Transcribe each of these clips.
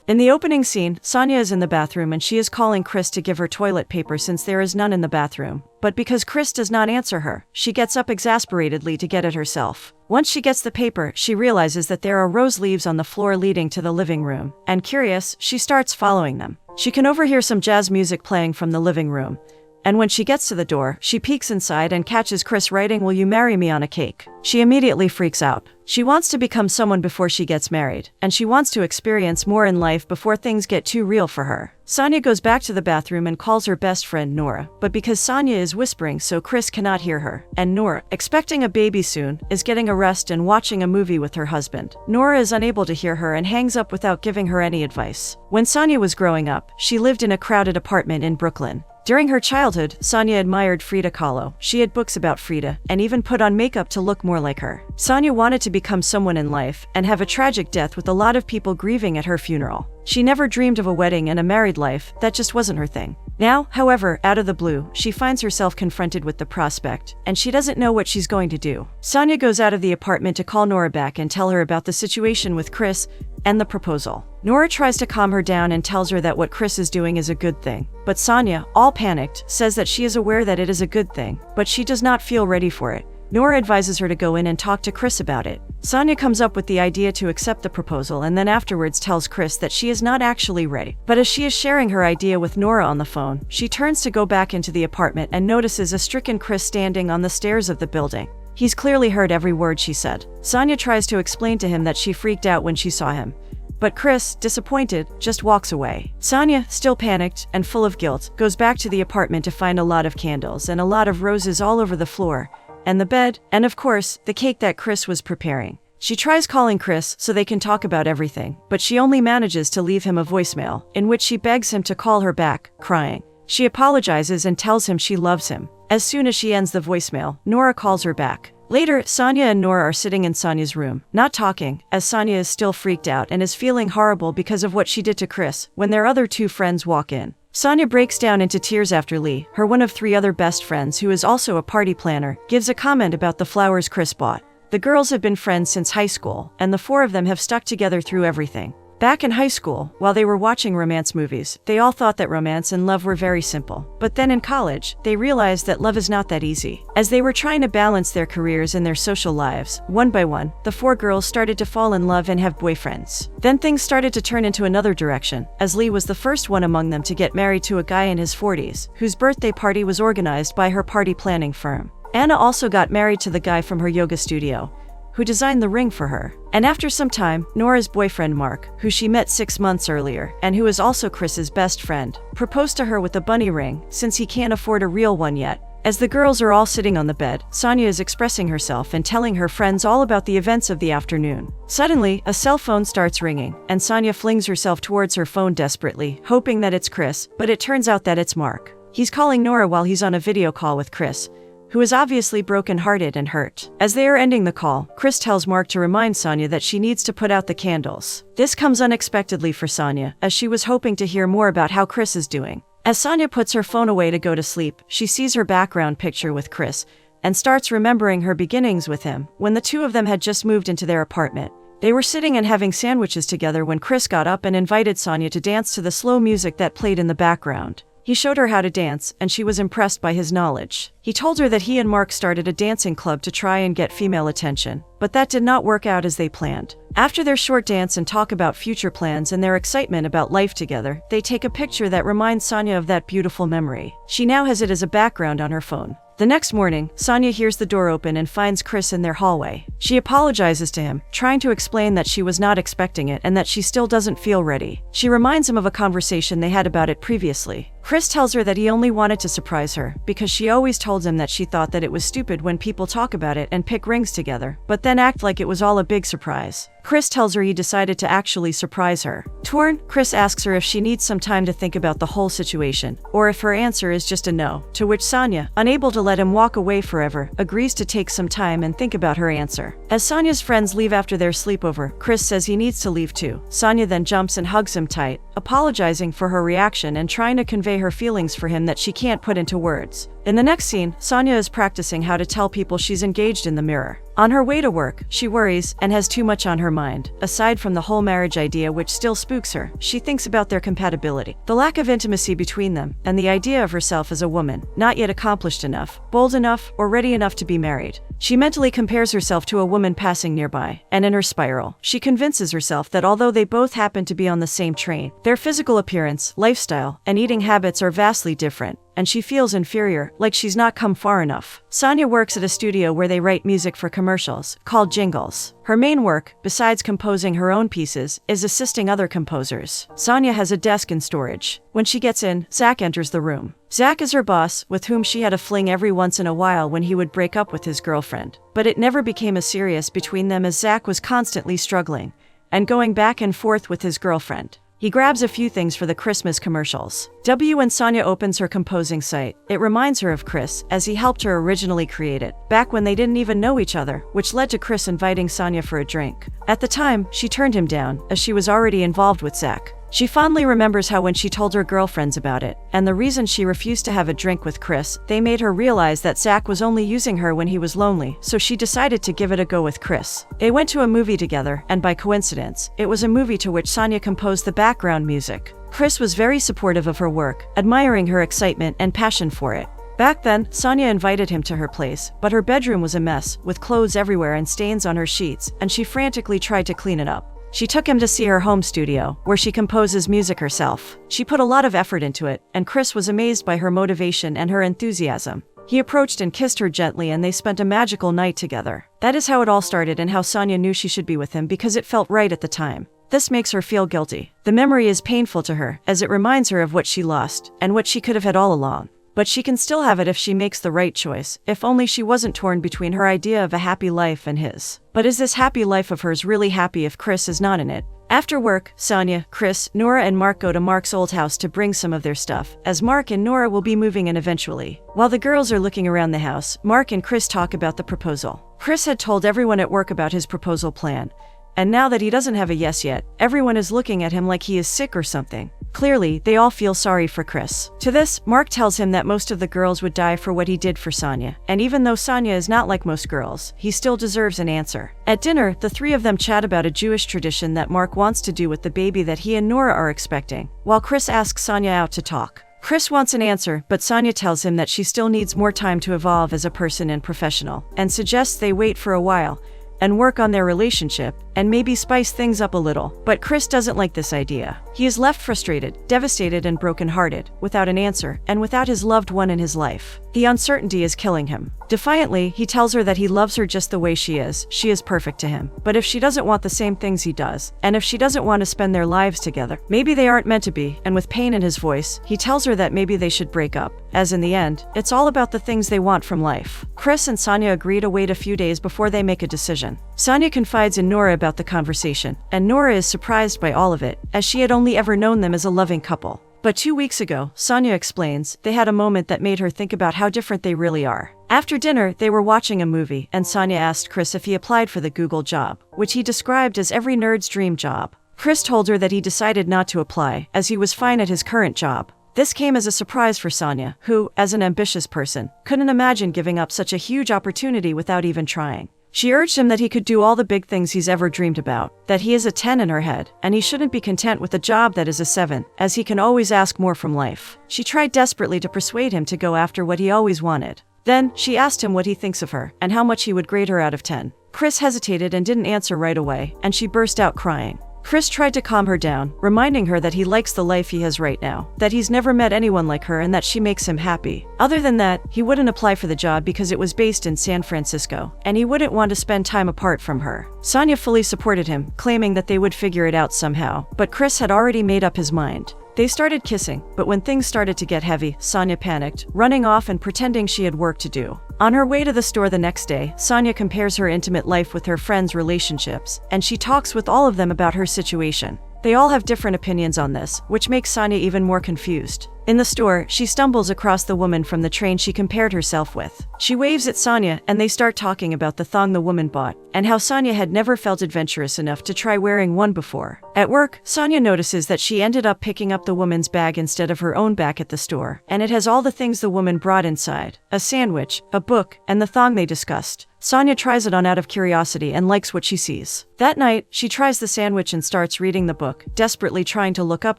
In the opening scene, Sonia is in the bathroom and she is calling Chris to give her toilet paper since there is none in the bathroom. But because Chris does not answer her, she gets up exasperatedly to get it herself. Once she gets the paper, she realizes that there are rose leaves on the floor leading to the living room, and curious, she starts following them. She can overhear some jazz music playing from the living room. And when she gets to the door, she peeks inside and catches Chris writing, "Will you marry me?" on a cake. She immediately freaks out. She wants to become someone before she gets married, and she wants to experience more in life before things get too real for her. Sonia goes back to the bathroom and calls her best friend Nora, but because Sonia is whispering so Chris cannot hear her, and Nora, expecting a baby soon, is getting a rest and watching a movie with her husband. Nora is unable to hear her and hangs up without giving her any advice. When Sonia was growing up, she lived in a crowded apartment in Brooklyn. During her childhood, Sonia admired Frida Kahlo. She had books about Frida, and even put on makeup to look more like her. Sonia wanted to become someone in life, and have a tragic death with a lot of people grieving at her funeral. She never dreamed of a wedding and a married life, that just wasn't her thing. Now, however, out of the blue, she finds herself confronted with the prospect, and she doesn't know what she's going to do. Sonia goes out of the apartment to call Nora back and tell her about the situation with Chris and the proposal. Nora tries to calm her down and tells her that what Chris is doing is a good thing. But Sonia, all panicked, says that she is aware that it is a good thing, but she does not feel ready for it. Nora advises her to go in and talk to Chris about it. Sonia comes up with the idea to accept the proposal and then afterwards tells Chris that she is not actually ready. But as she is sharing her idea with Nora on the phone, she turns to go back into the apartment and notices a stricken Chris standing on the stairs of the building. He's clearly heard every word she said. Sonia tries to explain to him that she freaked out when she saw him. But Chris, disappointed, just walks away. Sonia, still panicked and full of guilt, goes back to the apartment to find a lot of candles and a lot of roses all over the floor, and the bed, and of course, the cake that Chris was preparing. She tries calling Chris so they can talk about everything, but she only manages to leave him a voicemail, in which she begs him to call her back, crying. She apologizes and tells him she loves him. As soon as she ends the voicemail, Nora calls her back. Later, Sonia and Nora are sitting in Sonia's room, not talking, as Sonia is still freaked out and is feeling horrible because of what she did to Chris, when their other two friends walk in. Sonia breaks down into tears after Lee, her one of three other best friends who is also a party planner, gives a comment about the flowers Chris bought. The girls have been friends since high school, and the four of them have stuck together through everything. Back in high school, while they were watching romance movies, they all thought that romance and love were very simple. But then in college, they realized that love is not that easy. As they were trying to balance their careers and their social lives, one by one, the four girls started to fall in love and have boyfriends. Then things started to turn into another direction, as Lee was the first one among them to get married to a guy in his 40s, whose birthday party was organized by her party planning firm. Anna also got married to the guy from her yoga studio, who designed the ring for her. And after some time, Nora's boyfriend Mark, who she met 6 months earlier, and who is also Chris's best friend, proposed to her with a bunny ring, since he can't afford a real one yet. As the girls are all sitting on the bed, Sonia is expressing herself and telling her friends all about the events of the afternoon. Suddenly, a cell phone starts ringing, and Sonia flings herself towards her phone desperately, hoping that it's Chris, but it turns out that it's Mark. He's calling Nora while he's on a video call with Chris, who is obviously broken-hearted and hurt. As they are ending the call, Chris tells Mark to remind Sonia that she needs to put out the candles. This comes unexpectedly for Sonia, as she was hoping to hear more about how Chris is doing. As Sonia puts her phone away to go to sleep, she sees her background picture with Chris, and starts remembering her beginnings with him, when the two of them had just moved into their apartment. They were sitting and having sandwiches together when Chris got up and invited Sonia to dance to the slow music that played in the background. He showed her how to dance, and she was impressed by his knowledge. He told her that he and Mark started a dancing club to try and get female attention, but that did not work out as they planned. After their short dance and talk about future plans and their excitement about life together, they take a picture that reminds Sonia of that beautiful memory. She now has it as a background on her phone. The next morning, Sonia hears the door open and finds Chris in their hallway. She apologizes to him, trying to explain that she was not expecting it and that she still doesn't feel ready. She reminds him of a conversation they had about it previously. Chris tells her that he only wanted to surprise her, because she always told him that she thought that it was stupid when people talk about it and pick rings together, but then act like it was all a big surprise. Chris tells her he decided to actually surprise her. Torn, Chris asks her if she needs some time to think about the whole situation, or if her answer is just a no, to which Sonia, unable to let him walk away forever, agrees to take some time and think about her answer. As Sonia's friends leave after their sleepover, Chris says he needs to leave too. Sonia then jumps and hugs him tight, apologizing for her reaction and trying to convey her feelings for him that she can't put into words. In the next scene, Sonia is practicing how to tell people she's engaged in the mirror. On her way to work, she worries and has too much on her mind. Aside from the whole marriage idea which still spooks her, she thinks about their compatibility, the lack of intimacy between them, and the idea of herself as a woman, not yet accomplished enough, bold enough, or ready enough to be married. She mentally compares herself to a woman passing nearby, and in her spiral, she convinces herself that although they both happen to be on the same train, their physical appearance, lifestyle, and eating habits are vastly different, and she feels inferior, like she's not come far enough. Sonia works at a studio where they write music for commercials, called jingles. Her main work, besides composing her own pieces, is assisting other composers. Sonia has a desk in storage. When she gets in, Zach enters the room. Zach is her boss, with whom she had a fling every once in a while when he would break up with his girlfriend. But it never became as serious between them as Zach was constantly struggling and going back and forth with his girlfriend. He grabs a few things for the Christmas commercials. When Sonia opens her composing site, it reminds her of Chris, as he helped her originally create it, back when they didn't even know each other, which led to Chris inviting Sonia for a drink. At the time, she turned him down, as she was already involved with Zach. She fondly remembers how when she told her girlfriends about it, and the reason she refused to have a drink with Chris, they made her realize that Zach was only using her when he was lonely, so she decided to give it a go with Chris. They went to a movie together, and by coincidence, it was a movie to which Sonia composed the background music. Chris was very supportive of her work, admiring her excitement and passion for it. Back then, Sonia invited him to her place, but her bedroom was a mess, with clothes everywhere and stains on her sheets, and she frantically tried to clean it up. She took him to see her home studio, where she composes music herself. She put a lot of effort into it, and Chris was amazed by her motivation and her enthusiasm. He approached and kissed her gently, and they spent a magical night together. That is how it all started and how Sonia knew she should be with him because it felt right at the time. This makes her feel guilty. The memory is painful to her, as it reminds her of what she lost, and what she could have had all along. But she can still have it if she makes the right choice, if only she wasn't torn between her idea of a happy life and his. But is this happy life of hers really happy if Chris is not in it? After work, Sonia, Chris, Nora and Mark go to Mark's old house to bring some of their stuff, as Mark and Nora will be moving in eventually. While the girls are looking around the house, Mark and Chris talk about the proposal. Chris had told everyone at work about his proposal plan, and now that he doesn't have a yes yet, everyone is looking at him like he is sick or something. Clearly, they all feel sorry for Chris. To this, Mark tells him that most of the girls would die for what he did for Sonia, and even though Sonia is not like most girls, he still deserves an answer. At dinner, the three of them chat about a Jewish tradition that Mark wants to do with the baby that he and Nora are expecting, while Chris asks Sonia out to talk. Chris wants an answer, but Sonia tells him that she still needs more time to evolve as a person and professional, and suggests they wait for a while and work on their relationship, and maybe spice things up a little. But Chris doesn't like this idea. He is left frustrated, devastated and brokenhearted, without an answer, and without his loved one in his life. The uncertainty is killing him. Defiantly, he tells her that he loves her just the way she is perfect to him. But if she doesn't want the same things he does, and if she doesn't want to spend their lives together, maybe they aren't meant to be, and with pain in his voice, he tells her that maybe they should break up, as in the end, it's all about the things they want from life. Chris and Sonia agree to wait a few days before they make a decision. Sonia confides in Nora about the conversation, and Nora is surprised by all of it, as she had only ever known them as a loving couple. But 2 weeks ago, Sonia explains, they had a moment that made her think about how different they really are. After dinner, they were watching a movie, and Sonia asked Chris if he applied for the Google job, which he described as every nerd's dream job. Chris told her that he decided not to apply, as he was fine at his current job. This came as a surprise for Sonia, who, as an ambitious person, couldn't imagine giving up such a huge opportunity without even trying. She urged him that he could do all the big things he's ever dreamed about, that he is a 10 in her head, and he shouldn't be content with a job that is a 7, as he can always ask more from life. She tried desperately to persuade him to go after what he always wanted. Then, she asked him what he thinks of her, and how much he would grade her out of 10. Chris hesitated and didn't answer right away, and she burst out crying. Chris tried to calm her down, reminding her that he likes the life he has right now, that he's never met anyone like her and that she makes him happy. Other than that, he wouldn't apply for the job because it was based in San Francisco, and he wouldn't want to spend time apart from her. Sonia fully supported him, claiming that they would figure it out somehow, but Chris had already made up his mind. They started kissing, but when things started to get heavy, Sonia panicked, running off and pretending she had work to do. On her way to the store the next day, Sonia compares her intimate life with her friends' relationships, and she talks with all of them about her situation. They all have different opinions on this, which makes Sonia even more confused. In the store, she stumbles across the woman from the train she compared herself with. She waves at Sonia and they start talking about the thong the woman bought, and how Sonia had never felt adventurous enough to try wearing one before. At work, Sonia notices that she ended up picking up the woman's bag instead of her own back at the store, and it has all the things the woman brought inside: a sandwich, a book, and the thong they discussed. Sonia tries it on out of curiosity and likes what she sees. That night, she tries the sandwich and starts reading the book, desperately trying to look up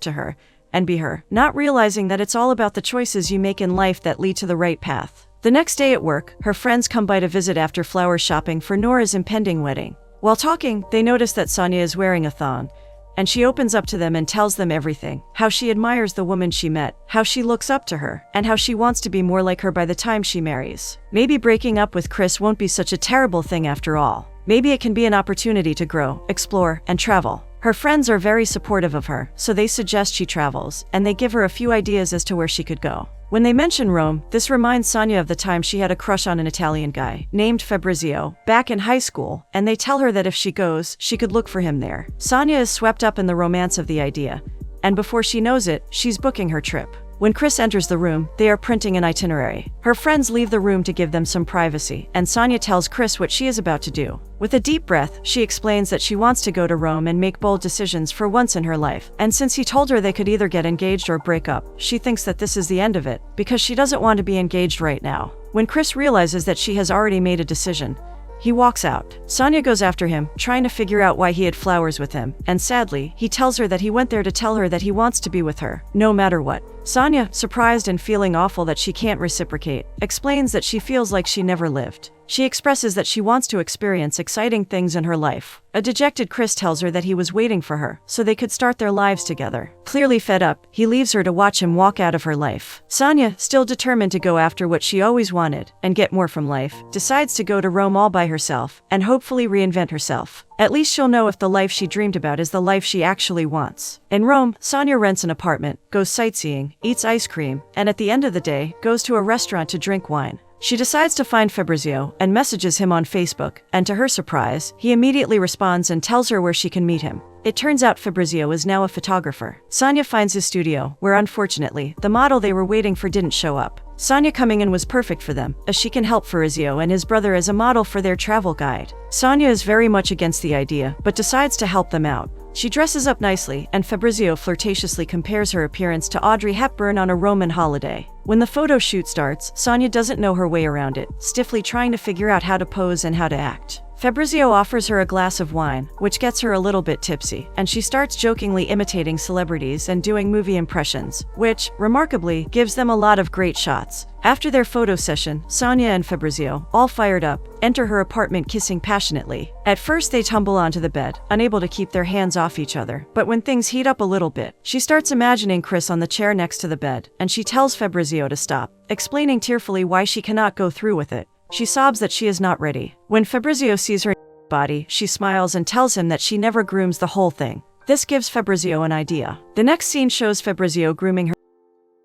to her and be her, not realizing that it's all about the choices you make in life that lead to the right path. The next day at work, her friends come by to visit after flower shopping for Nora's impending wedding. While talking, they notice that Sonia is wearing a thong, and she opens up to them and tells them everything: how she admires the woman she met, how she looks up to her, and how she wants to be more like her by the time she marries. Maybe breaking up with Chris won't be such a terrible thing after all. Maybe it can be an opportunity to grow, explore, and travel. Her friends are very supportive of her, so they suggest she travels, and they give her a few ideas as to where she could go. When they mention Rome, this reminds Sonia of the time she had a crush on an Italian guy named Fabrizio back in high school, and they tell her that if she goes, she could look for him there. Sonia is swept up in the romance of the idea, and before she knows it, she's booking her trip. When Chris enters the room, they are printing an itinerary. Her friends leave the room to give them some privacy, and Sonia tells Chris what she is about to do. With a deep breath, she explains that she wants to go to Rome and make bold decisions for once in her life. And since he told her they could either get engaged or break up, she thinks that this is the end of it, because she doesn't want to be engaged right now. When Chris realizes that she has already made a decision, he walks out. Sonia goes after him, trying to figure out why he had flowers with him, and sadly, he tells her that he went there to tell her that he wants to be with her, no matter what. Sonia, surprised and feeling awful that she can't reciprocate, explains that she feels like she never lived. She expresses that she wants to experience exciting things in her life. A dejected Chris tells her that he was waiting for her, so they could start their lives together. Clearly fed up, he leaves her to watch him walk out of her life. Sonia, still determined to go after what she always wanted, and get more from life, decides to go to Rome all by herself, and hopefully reinvent herself. At least she'll know if the life she dreamed about is the life she actually wants. In Rome, Sonia rents an apartment, goes sightseeing, eats ice cream, and at the end of the day, goes to a restaurant to drink wine. She decides to find Fabrizio and messages him on Facebook, and to her surprise, he immediately responds and tells her where she can meet him. It turns out Fabrizio is now a photographer. Sonia finds his studio, where unfortunately, the model they were waiting for didn't show up. Sonia coming in was perfect for them, as she can help Fabrizio and his brother as a model for their travel guide. Sonia is very much against the idea, but decides to help them out. She dresses up nicely, and Fabrizio flirtatiously compares her appearance to Audrey Hepburn on a Roman holiday. When the photo shoot starts, Sonia doesn't know her way around it, stiffly trying to figure out how to pose and how to act. Fabrizio offers her a glass of wine, which gets her a little bit tipsy, and she starts jokingly imitating celebrities and doing movie impressions, which, remarkably, gives them a lot of great shots. After their photo session, Sonia and Fabrizio, all fired up, enter her apartment kissing passionately. At first they tumble onto the bed, unable to keep their hands off each other, but when things heat up a little bit, she starts imagining Chris on the chair next to the bed, and she tells Fabrizio to stop, explaining tearfully why she cannot go through with it. She sobs that she is not ready. When Fabrizio sees her body, she smiles and tells him that she never grooms the whole thing. This gives Fabrizio an idea. The next scene shows Fabrizio grooming her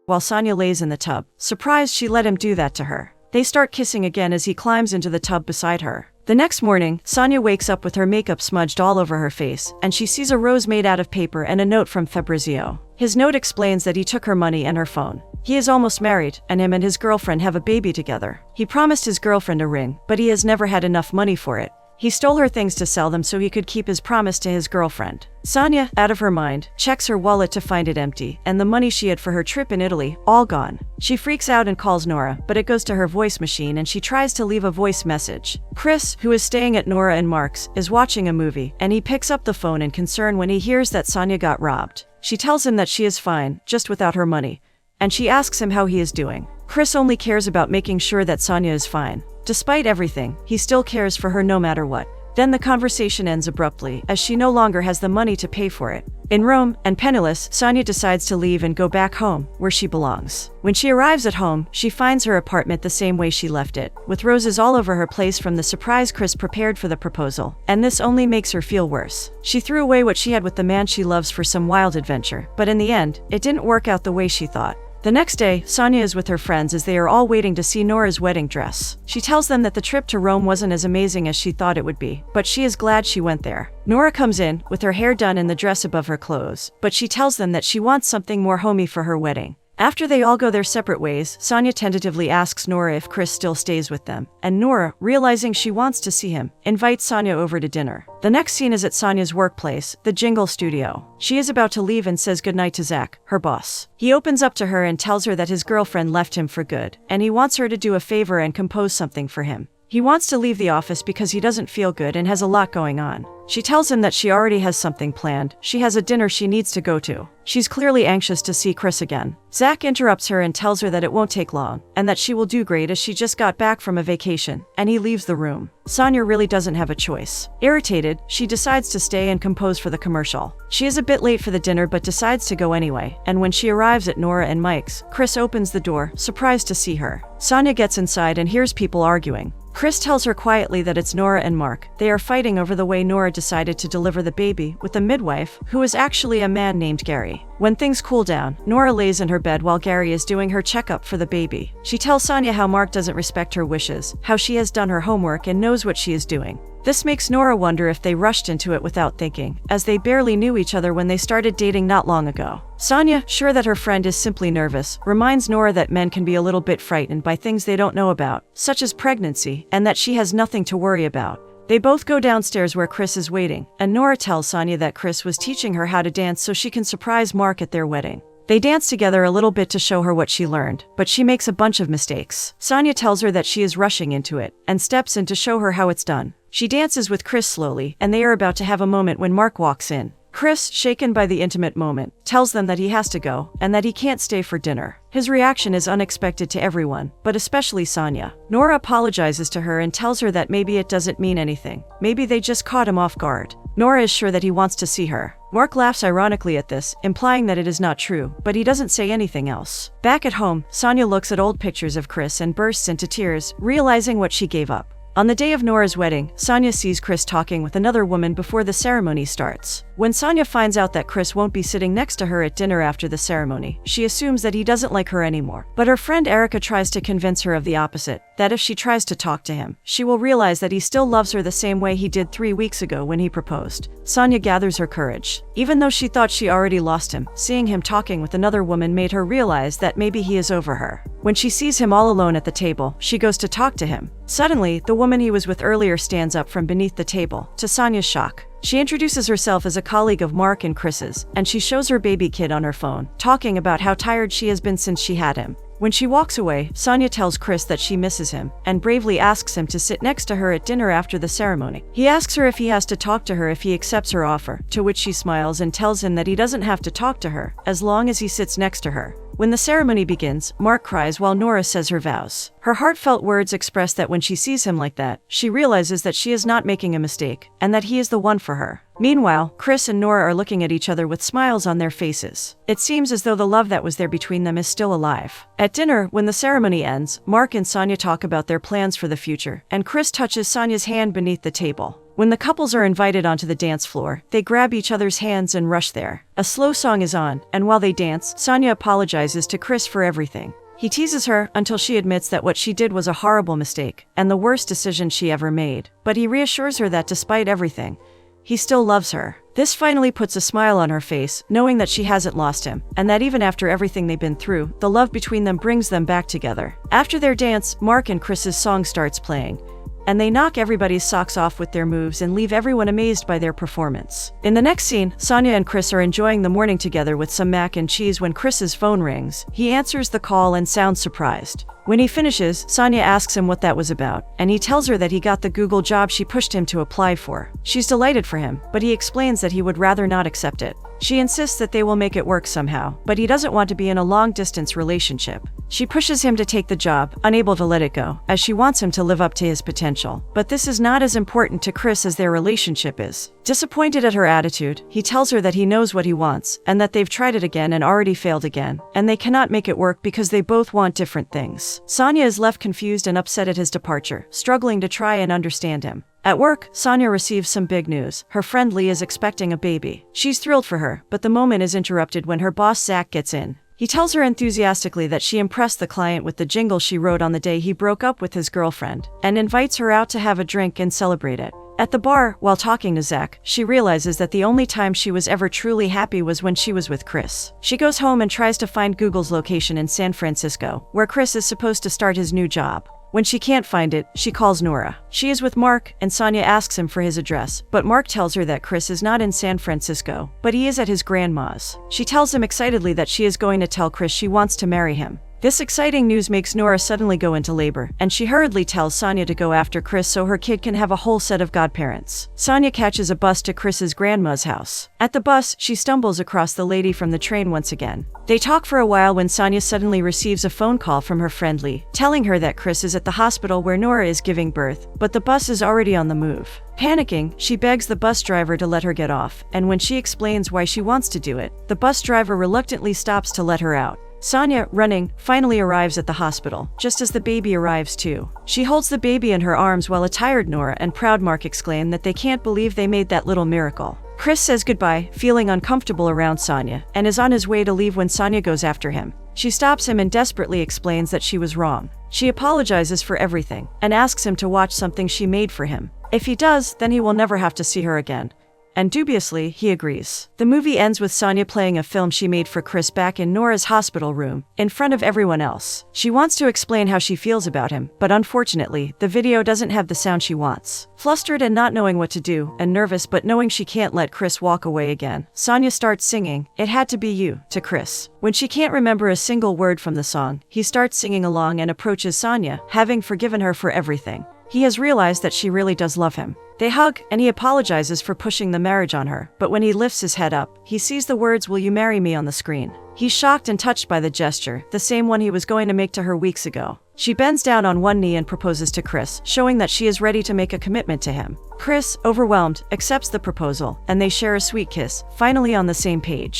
while Sonia lays in the tub. Surprised she let him do that to her. They start kissing again as he climbs into the tub beside her. The next morning, Sonia wakes up with her makeup smudged all over her face, and she sees a rose made out of paper and a note from Fabrizio. His note explains that he took her money and her phone. He is almost married, and him and his girlfriend have a baby together. He promised his girlfriend a ring, but he has never had enough money for it. He stole her things to sell them so he could keep his promise to his girlfriend. Sonia, out of her mind, checks her wallet to find it empty, and the money she had for her trip in Italy, all gone. She freaks out and calls Nora, but it goes to her voice machine and she tries to leave a voice message. Chris, who is staying at Nora and Mark's, is watching a movie, and he picks up the phone in concern when he hears that Sonia got robbed. She tells him that she is fine, just without her money, and she asks him how he is doing. Chris only cares about making sure that Sonia is fine. Despite everything, he still cares for her no matter what. Then the conversation ends abruptly, as she no longer has the money to pay for it. In Rome, and penniless, Sonia decides to leave and go back home, where she belongs. When she arrives at home, she finds her apartment the same way she left it, with roses all over her place from the surprise Chris prepared for the proposal, and this only makes her feel worse. She threw away what she had with the man she loves for some wild adventure, but in the end, it didn't work out the way she thought. The next day, Sonia is with her friends as they are all waiting to see Nora's wedding dress. She tells them that the trip to Rome wasn't as amazing as she thought it would be, but she is glad she went there. Nora comes in, with her hair done and the dress above her clothes, but she tells them that she wants something more homey for her wedding. After they all go their separate ways, Sonia tentatively asks Nora if Chris still stays with them, and Nora, realizing she wants to see him, invites Sonia over to dinner. The next scene is at Sonia's workplace, the Jingle Studio. She is about to leave and says goodnight to Zach, her boss. He opens up to her and tells her that his girlfriend left him for good, and he wants her to do a favor and compose something for him. He wants to leave the office because he doesn't feel good and has a lot going on. She tells him that she already has something planned. She has a dinner she needs to go to. She's clearly anxious to see Chris again. Zach interrupts her and tells her that it won't take long, and that she will do great as she just got back from a vacation, and he leaves the room. Sonia really doesn't have a choice. Irritated, she decides to stay and compose for the commercial. She is a bit late for the dinner but decides to go anyway, and when she arrives at Nora and Mike's, Chris opens the door, surprised to see her. Sonia gets inside and hears people arguing. Chris tells her quietly that it's Nora and Mark. They are fighting over the way Nora decided to deliver the baby with a midwife, who is actually a man named Gary. When things cool down, Nora lays in her bed while Gary is doing her checkup for the baby. She tells Sonia how Mark doesn't respect her wishes, how she has done her homework and knows what she is doing. This makes Nora wonder if they rushed into it without thinking, as they barely knew each other when they started dating not long ago. Sonia, sure that her friend is simply nervous, reminds Nora that men can be a little bit frightened by things they don't know about, such as pregnancy, and that she has nothing to worry about. They both go downstairs where Chris is waiting, and Nora tells Sonia that Chris was teaching her how to dance so she can surprise Mark at their wedding. They dance together a little bit to show her what she learned, but she makes a bunch of mistakes. Sonia tells her that she is rushing into it, and steps in to show her how it's done. She dances with Chris slowly, and they are about to have a moment when Mark walks in. Chris, shaken by the intimate moment, tells them that he has to go, and that he can't stay for dinner. His reaction is unexpected to everyone, but especially Sonia. Nora apologizes to her and tells her that maybe it doesn't mean anything. Maybe they just caught him off guard. Nora is sure that he wants to see her. Mark laughs ironically at this, implying that it is not true, but he doesn't say anything else. Back at home, Sonia looks at old pictures of Chris and bursts into tears, realizing what she gave up. On the day of Nora's wedding, Sonia sees Chris talking with another woman before the ceremony starts. When Sonia finds out that Chris won't be sitting next to her at dinner after the ceremony, she assumes that he doesn't like her anymore. But her friend Erica tries to convince her of the opposite, that if she tries to talk to him, she will realize that he still loves her the same way he did 3 weeks ago when he proposed. Sonia gathers her courage. Even though she thought she already lost him, seeing him talking with another woman made her realize that maybe he is over her. When she sees him all alone at the table, she goes to talk to him. Suddenly, the woman he was with earlier stands up from beneath the table, to Sonia's shock. She introduces herself as a colleague of Mark and Chris's, and she shows her baby kid on her phone, talking about how tired she has been since she had him. When she walks away, Sonia tells Chris that she misses him, and bravely asks him to sit next to her at dinner after the ceremony. He asks her if he has to talk to her if he accepts her offer, to which she smiles and tells him that he doesn't have to talk to her, as long as he sits next to her. When the ceremony begins, Mark cries while Nora says her vows. Her heartfelt words express that when she sees him like that, she realizes that she is not making a mistake, and that he is the one for her. Meanwhile, Chris and Nora are looking at each other with smiles on their faces. It seems as though the love that was there between them is still alive. At dinner, when the ceremony ends, Mark and Sonia talk about their plans for the future, and Chris touches Sonia's hand beneath the table. When the couples are invited onto the dance floor, they grab each other's hands and rush there. A slow song is on, and while they dance, Sonia apologizes to Chris for everything. He teases her until she admits that what she did was a horrible mistake, and the worst decision she ever made. But he reassures her that despite everything, he still loves her. This finally puts a smile on her face, knowing that she hasn't lost him, and that even after everything they've been through, the love between them brings them back together. After their dance, Mark and Chris's song starts playing, and they knock everybody's socks off with their moves and leave everyone amazed by their performance. In the next scene, Sonia and Chris are enjoying the morning together with some mac and cheese when Chris's phone rings. He answers the call and sounds surprised. When he finishes, Sonia asks him what that was about, and he tells her that he got the Google job she pushed him to apply for. She's delighted for him, but he explains that he would rather not accept it. She insists that they will make it work somehow, but he doesn't want to be in a long-distance relationship. She pushes him to take the job, unable to let it go, as she wants him to live up to his potential. But this is not as important to Chris as their relationship is. Disappointed at her attitude, he tells her that he knows what he wants, and that they've tried it again and already failed again, and they cannot make it work because they both want different things. Sonia is left confused and upset at his departure, struggling to try and understand him. At work, Sonia receives some big news. Her friend Lee is expecting a baby. She's thrilled for her, but the moment is interrupted when her boss Zach gets in. He tells her enthusiastically that she impressed the client with the jingle she wrote on the day he broke up with his girlfriend, and invites her out to have a drink and celebrate it. At the bar, while talking to Zach, she realizes that the only time she was ever truly happy was when she was with Chris. She goes home and tries to find Google's location in San Francisco, where Chris is supposed to start his new job. When she can't find it, she calls Nora. She is with Mark, and Sonia asks him for his address, but Mark tells her that Chris is not in San Francisco, but he is at his grandma's. She tells him excitedly that she is going to tell Chris she wants to marry him. This exciting news makes Nora suddenly go into labor, and she hurriedly tells Sonia to go after Chris so her kid can have a whole set of godparents. Sonia catches a bus to Chris's grandma's house. At the bus, she stumbles across the lady from the train once again. They talk for a while when Sonia suddenly receives a phone call from her friend Lee, telling her that Chris is at the hospital where Nora is giving birth, but the bus is already on the move. Panicking, she begs the bus driver to let her get off, and when she explains why she wants to do it, the bus driver reluctantly stops to let her out. Sonia, running, finally arrives at the hospital, just as the baby arrives too. She holds the baby in her arms while a tired Nora and proud Mark exclaim that they can't believe they made that little miracle. Chris says goodbye, feeling uncomfortable around Sonia, and is on his way to leave when Sonia goes after him. She stops him and desperately explains that she was wrong. She apologizes for everything, and asks him to watch something she made for him. If he does, then he will never have to see her again. And dubiously, he agrees. The movie ends with Sonia playing a film she made for Chris back in Nora's hospital room, in front of everyone else. She wants to explain how she feels about him, but unfortunately, the video doesn't have the sound she wants. Flustered and not knowing what to do, and nervous but knowing she can't let Chris walk away again, Sonia starts singing, "It Had to Be You," to Chris. When she can't remember a single word from the song, he starts singing along and approaches Sonia, having forgiven her for everything. He has realized that she really does love him. They hug, and he apologizes for pushing the marriage on her, but when he lifts his head up, he sees the words "Will you marry me" on the screen. He's shocked and touched by the gesture, the same one he was going to make to her weeks ago. She bends down on one knee and proposes to Chris, showing that she is ready to make a commitment to him. Chris, overwhelmed, accepts the proposal, and they share a sweet kiss, finally on the same page.